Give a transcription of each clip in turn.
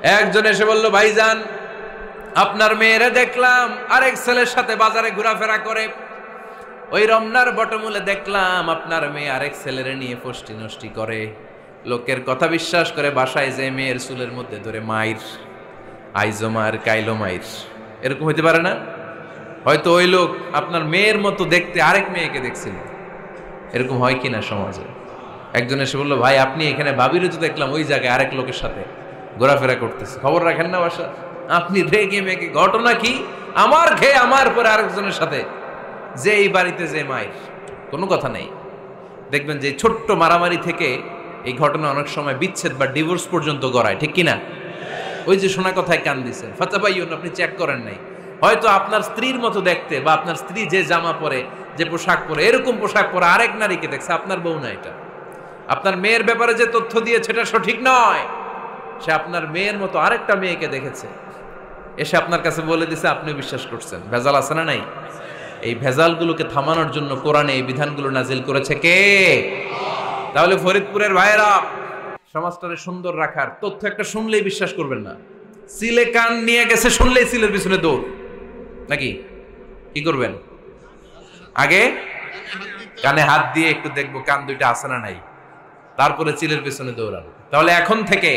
একজন এসে বলল, ভাইজান আপনার মেয়েরে দেখলাম আরেক ছেলের সাথে বাজারে ঘোরাফেরা করে, ওই রমনার বটমূলে দেখলাম আপনার মেয়ে আরেক ছেলেরে নিয়ে ফষ্টি নষ্টি করে, লোকের কথা বিশ্বাস করে বাসায় যে মেয়ের চুলের মধ্যে ধরে মাইর, আইজো মার কাইলো মাইর। এরকম হইতে পারে না? হয়তো ওই লোক আপনার মেয়ের মতো দেখতে আরেক মেয়েকে দেখছিল। এরকম হয় কিনা সমাজে? একজন এসে বললো, ভাই আপনি এখানে ভাবিরও তো দেখলাম ওই জায়গায় আরেক লোকের সাথে ঘোরাফেরা করতেছে, খবর রাখেন না বাসা? আপনি রেগে মেগে, ঘটনা কি? আমার খেয়ে আমার পরে আরেকজনের সাথে, যে এই বাড়িতে যে মায়ের কোনো কথা নেই। দেখবেন যে ছোট্ট মারামারি থেকে এই ঘটনা অনেক সময় বিচ্ছেদ বা ডিভোর্স পর্যন্ত গড়ায়, ঠিক কিনা? ওই যে শোনা কথায় কান দিচ্ছেন, ফাতাবাইয়ুন, আপনি চেক করেন নাই। হয়তো আপনার স্ত্রীর মতো দেখতে বা আপনার স্ত্রী যে জামা পরে, যে পোশাক পরে, এরকম পোশাক পরে আরেক নারীকে দেখছে, আপনার বউ না এটা। আপনার মেয়ের ব্যাপারে যে তথ্য দিয়েছে এটা সঠিক নয়, সে আপনার মেয়ের মতো আরেকটা মেয়েকে দেখেছে, এসে আপনার কাছে বলে দিছে, আপনি বিশ্বাস করছেন। ভেজাল আছে না নাই? এই ভেজালগুলোকে থামানোর জন্য কোরআনে এই বিধানগুলো নাজিল করেছে কে? তাহলে ফরিদপুরের ভাইয়েরা, সমাজটাকে সুন্দর রাখার তথ্য একটা শুনলেই বিশ্বাস করবেন না। সিলে কান নিয়ে গেছে শুনলেই সিলের পিছনে দৌড়, নাকি? কি করবেন? আগে কানে হাত দিয়ে একটু দেখবো কান দুইটা আছে না নাই, তারপরে চিলের পিছনে দৌড়ানো। তাহলে এখন থেকে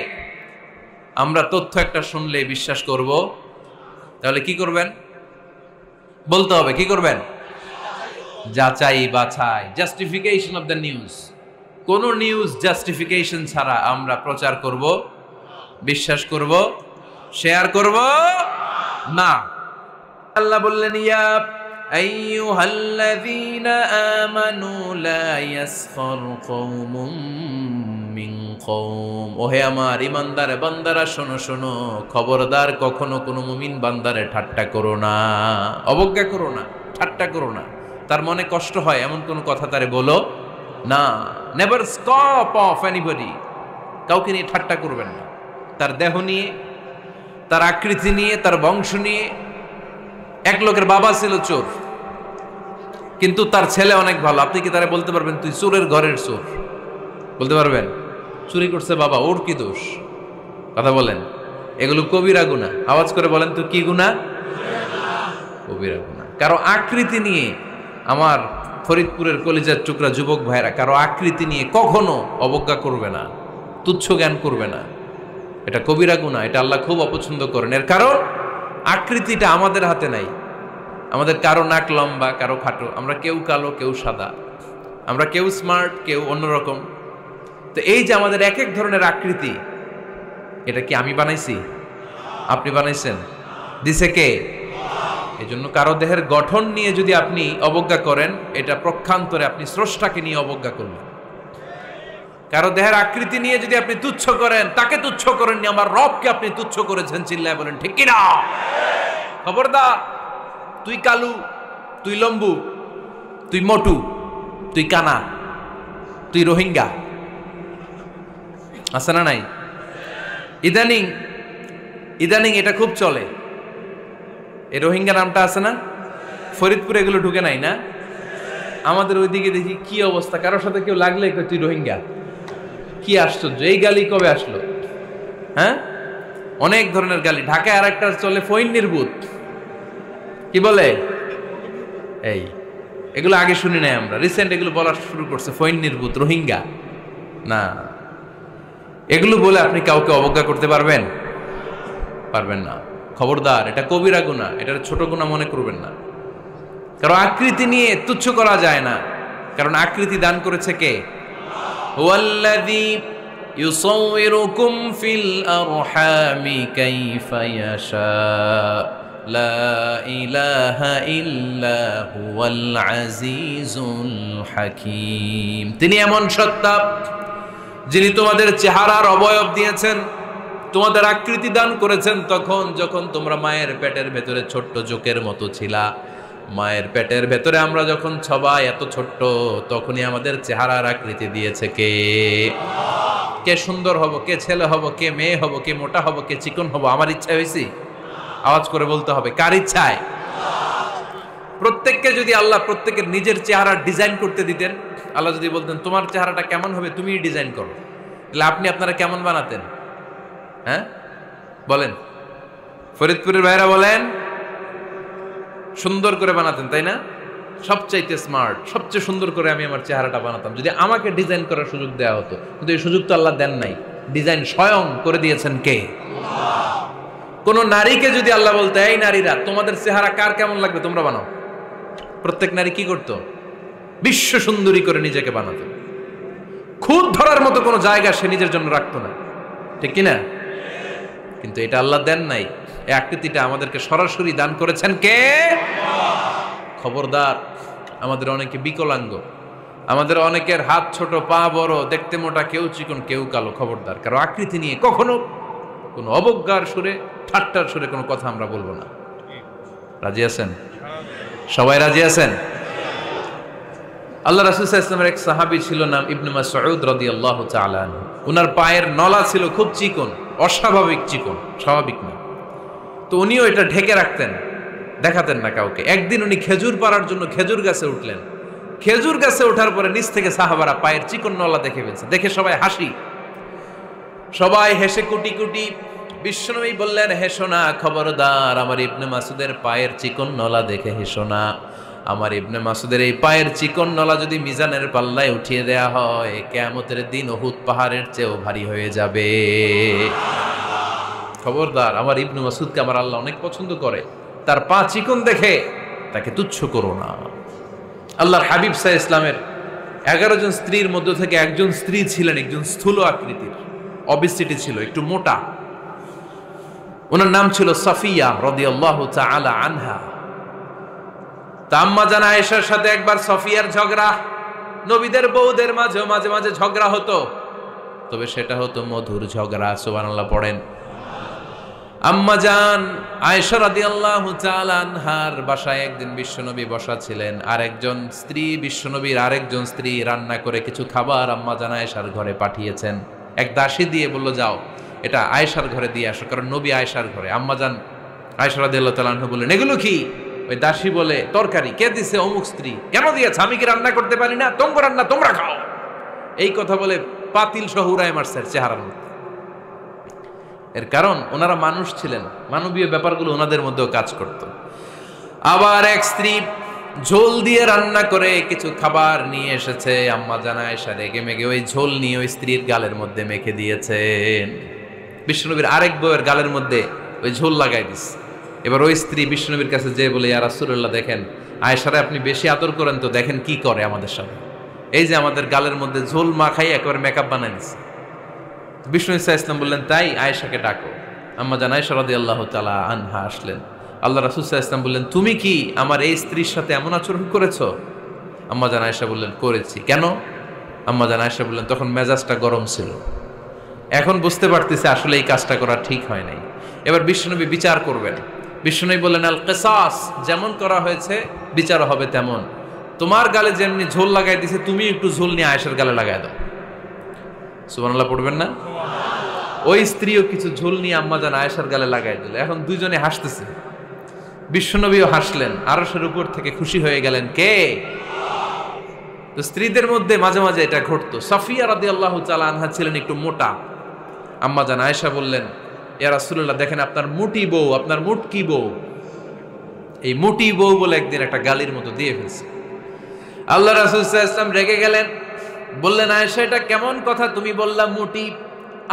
আমরা তথ্য একটা শুনলে বিশ্বাস করব। তাহলে কি করবেন? বলতে হবে কি করবেন? যাচাই বাছাই, জাস্টিফিকেশন অফ দ্য নিউজ। কোন নিউজ জাস্টিফিকেশন ছাড়া আমরা প্রচার করব, বিশ্বাস করব, শেয়ার করব না। আল্লাহ বললেন, ইয়া আইয়ুহাল্লাযীনা আমানু লা ইয়াসখার কওমুম মিন কওম। ওহে আমার ঈমানদার বান্দারা, শোনো শোনো, খবরদার কখনো কোনো মুমিন বান্দারে ঠাট্টা করো না, অবজ্ঞা করো না, ঠাট্টা করো না। তার মনে কষ্ট হয় এমন কোন কথা তারে বলো না। Never scoff of anybody. কাউকে নিয়ে ঠাট্টা করবেন না, তার দেহ নিয়ে, তার আকৃতি নিয়ে, তার বংশ নিয়ে। এক লোকের বাবা ছিল চোর, কিন্তু তার ছেলে অনেক ভালো। আপনি কি তারা বলতে পারবেন তুই চোরের ঘরের চোর? বলতে পারবেন? চুরি করছে বাবা, ওর কি দোষ? কথা বলেন। এগুলো কবিরা গুনাহ। আওয়াজ করে বলেন তো, কি গুনাহ? কবিরা গুনাহ। কারো আকৃতি নিয়ে, আমার ফরিদপুরের কলিজার টুকরা যুবক ভাইরা, কারো আকৃতি নিয়ে কখনো অবজ্ঞা করবে না, তুচ্ছ জ্ঞান করবে না। এটা কবিরা গুনাহ, এটা আল্লাহ খুব অপছন্দ করেন। এর কারণ আকৃতিটা আমাদের হাতে নাই। আমাদের কারো নাক লম্বা, কারো খাটো, আমরা কেউ কালো, কেউ সাদা, আমরা কেউ স্মার্ট, কেউ অন্যরকম। তো এই যে আমাদের এক এক ধরনের আকৃতি, এটা কি আমি বানাইছি? আপনি বানাইছেন? দিছে কে? এই জন্য কারো দেহের গঠন নিয়ে যদি আপনি অবজ্ঞা করেন, এটা প্রক্ষান্তরে আপনি স্রষ্টাকে নিয়ে অবজ্ঞা করলেন। কারো দেহের আকৃতি নিয়ে যদি আপনি তুচ্ছ করেন, তাকে তুচ্ছ করেননি, আমার রবকে আপনি তুচ্ছ করেছেন। চিল্লায় বলেন ঠিক কিনা? খবরদার, তুই কালু, তুই লম্বু, তুই মোটু, তুই কানা, তুই রোহিঙ্গা, আছে না নাই? ইদানিং ইদানিং এটা খুব চলে। এই রোহিঙ্গা নামটা আছে না? ফরিদপুরে এগুলো ঢুকে নাই না? আমাদের ওইদিকে দেখি কি অবস্থা, কারোর সাথে কেউ লাগলে তুই রোহিঙ্গা। কি আশ্চর্য, এই গালি কবে আসলো? হ্যাঁ, অনেক ধরনের গালি। ঢাকায় আর একটা চলে ফইন্নির ভূত, কি বলে? এই এগুলো আগে শুনি নাই আমরা, রিসেন্ট এগুলো বলা শুরু করছে। ফইন্নির ভূত, রোহিঙ্গা না। এগুলো বলে আপনি কাউকে অবজ্ঞা করতে পারবেন? পারবেন না। খবরদার, এটা কবিরা গুনাহ, এটা ছোট গুনাহ মনে করবেন না। কারণ আকৃতি নিয়ে তুচ্ছ করা যায় না, কারণ আকৃতি দান করেছে কে? হুয়াল্লাযী ইউসাউইরুকুম ফিল আরহামি কাইফা ইয়াশা লা ইলাহা ইল্লা হুয়াল আজিজুল হাকীম। তিনি এমন সত্তা যিনি তোমাদের চেহারার অবয়ব দিয়েছেন, তোমাদের আকৃতি দান করেছেন তখন যখন তোমরা মায়ের পেটের ভেতরে ছোট্ট জোকের মতো ছিলা। মায়ের পেটের ভেতরে আমরা যখন সবাই এত ছোট্ট, তখনই আমাদের চেহারার আকৃতি দিয়েছে কে? কে সুন্দর হব, কে ছেলে হব, কে মেয়ে হব, কে মোটা হব, কে চিকন হব আমার ইচ্ছা হয়েছি? আওয়াজ করে বলতে হবে, কার ইচ্ছায়? প্রত্যেককে যদি আল্লাহ প্রত্যেকের নিজের চেহারা ডিজাইন করতে দিতেন, আল্লাহ যদি বলতেন তোমার চেহারাটা কেমন হবে তুমি ডিজাইন করো, তাহলে আপনি আপনারা কেমন বানাতেন? হ্যাঁ, বলেন, ফরিদপুরের ভাইরা বলেন, সুন্দর করে বানাতেন তাই না? সবচাইতে স্মার্ট, সবচেয়ে সুন্দর করে আমি আমার চেহারাটা বানাতাম, যদি আমাকে ডিজাইন করার সুযোগ দেওয়া হতো। কিন্তু এই সুযোগ তো আল্লাহ দেন নাই। ডিজাইন স্বয়ং করে দিয়েছেন কে? কোন নারীকে যদি আল্লাহ বলতে, এই নারীরা তোমাদের চেহারা কার কেমন লাগবে তোমরা বানাও, প্রত্যেক নারী কি করতো? বিশ্ব সুন্দরী করে নিজেকে বানাতো। খুদ ধরার মতো কোনো জায়গা সে নিজের জন্য রাখতো না, ঠিক কিনা? কিন্তু এটা আল্লাহ দেন নাই। এই আকৃতিটা আমাদেরকে সরাসরি দান করেছেন কে? খবরদার, আমাদের অনেকে বিকলাঙ্গ, আমাদের অনেকের হাত ছোট, পা বড়, দেখতে মোটা, কেউ চিকন কেউ কালো। খবরদার, কারো আকৃতি নিয়ে কখনো কোনো অবজ্ঞার সুরে, ঠাট্টার সুরে কোনো কথা আমরা বলবো না। রাজি আছেন? সবাই রাজি আছেন? আল্লাহ রাসূল সাল্লাল্লাহু আলাইহি ওয়াসাল্লামের এক সাহাবী ছিল, নাম ইবনে মাসউদ রাদিয়াল্লাহু তাআলা আনহু। উনার পায়ের নলা ছিল খুব চিকন, অস্বাভাবিক চিকন, স্বাভাবিক না। তো উনিও এটা ঢেকে রাখতেন, দেখাতেন না কাউকে। একদিন উনি খেজুর পাড়ার জন্য খেজুর গাছে উঠলেন। খেজুর গাছে ওঠার পরে নিচ থেকে সাহাবারা পায়ের চিকন নলা দেখে ফেলছে। দেখে সবাই হাসি, সবাই হেসে কুটি কুটি। বিশ্বনবী বললেন, হেসো না, খবরদার, আমার ইবনে মাসুদের পায়ের চিকন নলা দেখে হেসো না। আমার ইবনে মাসুদের এই পায়ের চিকন নলা যদি মিজানের পাল্লায় উঠিয়ে দেয়া হয়, কিয়ামতের দিন উহুদ পাহাড়ের চেয়েও ভারী হয়ে যাবে। খবরদার, আমার ইবনে মাসুদকে আমার আল্লাহ অনেক পছন্দ করে, তার পা চিকন দেখে তাকে তুচ্ছ করো না। আল্লাহর হাবিব সাল্লাল্লাহু আলাইহি ইসলামের 11 জন স্ত্রীর মধ্য থেকে একজন স্ত্রী ছিলেন একজন স্থূল আকৃতির, অবিসিটি ছিল, একটু মোটা। ওনার নাম ছিল সাফিয়া রাদিয়াল্লাহু তাআলা আনহা। আম্মা জান আয়েশার সাথে একবার সাফিয়ার ঝগড়া। নবীদের বউদের মাঝে মাঝে মাঝে ঝগড়া হতো, তবে সেটা হতো মধুর ঝগড়া। সুবহানাল্লাহ পড়েন। আম্মা জান আয়েশা রাদিয়াল্লাহু তাআলা আনহার বাসায় একদিন বিশ্বনবী বসা ছিলেন। আরেকজন স্ত্রী, বিশ্বনবীর আরেকজন স্ত্রী রান্না করে কিছু খাবার আম্মা জান আয়েশার ঘরে পাঠিয়েছেন। এক দাসী দিয়ে বলল, যাও এটা আয়েশার ঘরে দিয়ে আসো, কারণ নবী আয়েশার ঘরে। আম্মা জান আয়েশা রাদিয়াল্লাহু তাআলা আনহা বললেন, এগুলো কি? ওই দাসী বলে, তরকারি। কে দিছে? অমুক স্ত্রী। কেন দিয়েছে? আমি কি রান্না করতে পারি না? তোমরা রান্না তোমরা খাও। এই কথা বলে পাতিল সহ উড়ায় মারছে চেহারার মধ্যে। এর কারণ ওনারা মানুষ ছিলেন, মানবীয় ব্যাপারগুলো ওনাদের মধ্যেও কাজ করত। আবার এক স্ত্রী ঝোল দিয়ে রান্না করে কিছু খাবার নিয়ে এসেছে। আম্মা জান আয়েশা রেগে মেগে ওই ঝোল নিয়ে ওই স্ত্রীর গালের মধ্যে মেখে দিয়েছেন। বিশ্বনবীর আরেক বউয়ের গালের মধ্যে ওই ঝোল লাগাই দিচ্ছে। এবার ওই স্ত্রী বিশ্বনবীর কাছে যেয়ে বলে, ইয়া রাসূলুল্লাহ, দেখেন আয়েশারে আপনি বেশি আদর করেন তো, দেখেন কি করে আমাদের সাথে। এই যে আমাদের গালের মধ্যে ঝোল মাখাই একেবারে মেকআপ বানাই দিচ্ছে। বিষ্ণু ইসা ইসলাম বললেন, তাই আয়েশাকে ডাকো। আম্মা জান আয়েশা রাদিয়াল্লাহু তাআলা আনহা আসলেন। আল্লাহ রাসূল সাল্লাল্লাহু আলাইহি ওয়াসাল্লাম বললেন, তুমি কি আমার এই স্ত্রীর সাথে এমন আচরণ করেছো? আম্মা জান আয়েশা বললেন, করেছি। কেন? আম্মা জান আয়েশা বললেন, তখন মেজাজটা গরম ছিল, এখন বুঝতে পারতেছি আসলে এই কাজটা করা ঠিক হয় নাই। এবার বিশ্বনবী বিচার করবেন। বিশ্বনবী বললেন, আল কিসাস, যেমন করা হয়েছে বিচার হবে তেমন। তোমার গালে যেমনি ঝোল লাগাই দিছে, তুমি একটু ঝোল নিয়ে আয়েশার গালে লাগাই দাও। সুবহানাল্লাহ পড়বেন না? ওই স্ত্রীও কিছু ঝোল নিয়ে আম্মা জান আয়েশার গালে লাগাই দিল। এখন দুইজনে হাসতেছে, বিশ্বনবীও হাসলেন, আরশের উপর থেকে খুশি হয়ে গেলেন কে? তো স্ত্রীদের মধ্যে মাঝে মাঝে এটা ঘটতো। সাফিয়া রাদিয়াল্লাহু তাআলা আনহা ছিলেন একটু মোটা। আম্মা জান আয়েশা বললেন, ইয়া রাসূলুল্লাহ, দেখেন আপনার মুটি বউ, আপনার মুটকি বউ, এই মুটি বউ বলে একদিন একটা গালির মতো দিয়ে ফেলছে। আল্লাহ রাসূল সাল্লাল্লাহু আলাইহি ওয়াসাল্লাম রেগে গেলেন, বললেন, আয়েশা এটা কেমন কথা তুমি বললা মুটি?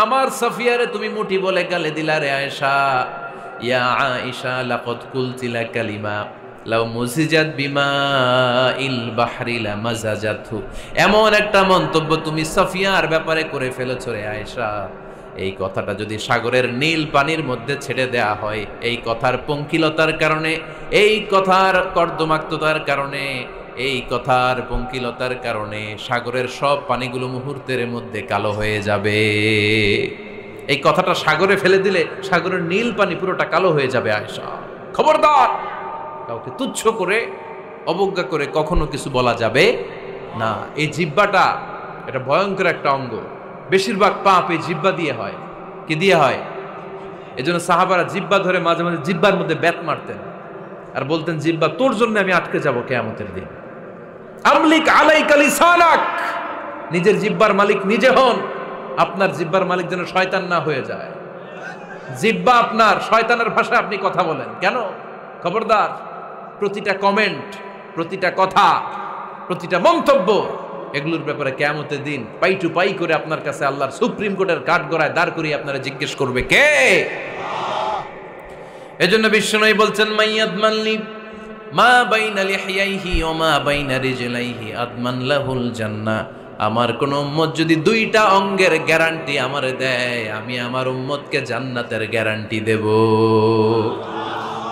আমার সাফিয়ারে তুমি মুটি বলে গালে দিলা রে আয়েশা। ইয়া আয়েশা লাকাদ কুলতিলা কালিমা লাউ মুজিজাত বিমাইল বাহরি লামাজাজাতহু, এমন একটা মন্তব্য তুমি সাফিয়ার ব্যাপারে করে ফেলেছো রে আয়েশা, এই কথাটা যদি সাগরের নীল পানির মধ্যে ছেড়ে দেয়া হয়, এই কথার পঙ্কিলতার কারণে, এই কথার কর্দমাক্ততার কারণে, এই কথার পঙ্কিলতার কারণে সাগরের সব পানিগুলো মুহূর্তের মধ্যে কালো হয়ে যাবে। এই কথাটা সাগরে ফেলে দিলে সাগরের নীল পানি পুরোটা কালো হয়ে যাবে। আয়েশা, খবরদার, কাউকে তুচ্ছ করে অবজ্ঞা করে কখনো কিছু বলা যাবে না। এই জিহ্বাটা এটা ভয়ঙ্কর একটা অঙ্গ। বেশিরভাগ পাপ এই জিহ্বা দিয়ে হয়। কি দিয়ে হয়? এজন্য সাহাবারা জিহ্বা ধরে মাঝে মাঝে জিহ্বার মধ্যে ব্যাত মারতেন আর বলতেন, জিহ্বা তোর জন্য আমি আটকে যাব কিয়ামতের দিন। আমলিক আলাইকা লিসানাক, নিজের জিহ্বার মালিক নিজে হন, আপনার জিহ্বার মালিক যেন শয়তান না হয়ে যায়। জিহ্বা আপনার, শয়তানের ভাষায় আপনি কথা বলেন কেন? খবরদার, প্রতিটা কমেন্ট, প্রতিটা কথা, প্রতিটা মন্তব্য, এগুলোর ব্যাপারে কিয়ামতের দিন পাই টু পাই করে আপনার কাছে আল্লাহর সুপ্রিম কোর্টের কাঠগড়ায় দাঁড় করিয়ে আপনারা জিজ্ঞেস করবে কে? এজন্য বিশ্বনবী বলছেন, মাইয়াদমানলি মা বাইনা লিহইয়াইহি ওয়া মা বাইনা রিজলাইহি আদমান লাহুল জান্নাহ। আমার কোন উম্মত যদি দুইটা অঙ্গের গ্যারান্টি আমারে দেয়, আমি আমার উম্মতকে জান্নাতের গ্যারান্টি দেব।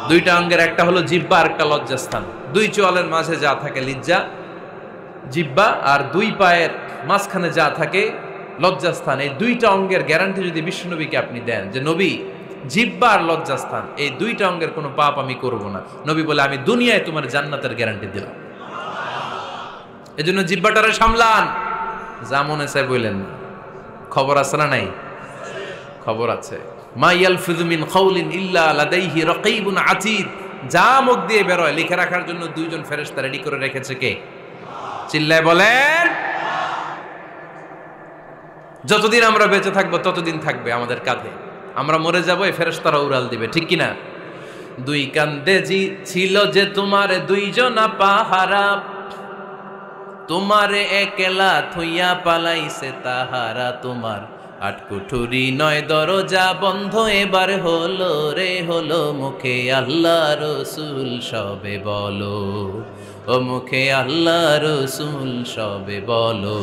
দুইটা অঙ্গের, একটা হলো জিহ্বা আর একটা লজ্জাস্থান। দুই চোয়ালের মাঝে যা থাকে লিজ্জা, জিহ্বা, আর দুই পায়ের মাঝখানে যা থাকে লজ্জাস্থান। এই দুইটা অঙ্গের গ্যারান্টি যদি বিশ্বনবীকে আপনি দেন যে নবী জিহ্বা আর লজ্জাস্থান এই দুইটা অঙ্গের কোনো পাপ আমি করব না, নবী বলে আমি দুনিয়ায় তোমার জান্নাতের গ্যারান্টি দিলাম। এজন্য জিহ্বাটারে সামলান, যা মনে চায় বললেন না। খবর আছে না নাই? খবর আছে। মা ইয়ালফিযু মিন কাউলিন ইল্লা লাদাইহি রাকীবুন আতীদ। যা মুখ দিয়ে বের হয় লিখে রাখার জন্য দুইজন ফেরেশতা রেডি করে রেখেছে কে? চিল্লায় বলেন। যতদিন আমরা বেঁচে থাকবো ততদিন থাকবে আমাদের কাঁধে। আমরা মরে যাবো, এই ফেরেশতারা উড়াল দিবে, ঠিক কিনা? দুই কান্দে জি ছিল যে তোমার দুইজনা পাহারা, তোমারে একলা থইয়া পালাইছে তাহারা। তোমার আটকুঠুরি নয় দরজা বন্ধ এবার হলো রে হলো, মুখে আল্লাহ রসুল সবে বলো, ও মুখে আল্লাহ রসুল সবে বলো।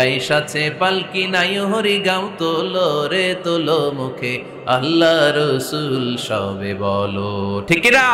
আইসাছে পালকি নাই হরি গাও তোলো রে তোলো, মুখে আল্লাহ রসুল সবে বলো, ঠিক কিনা?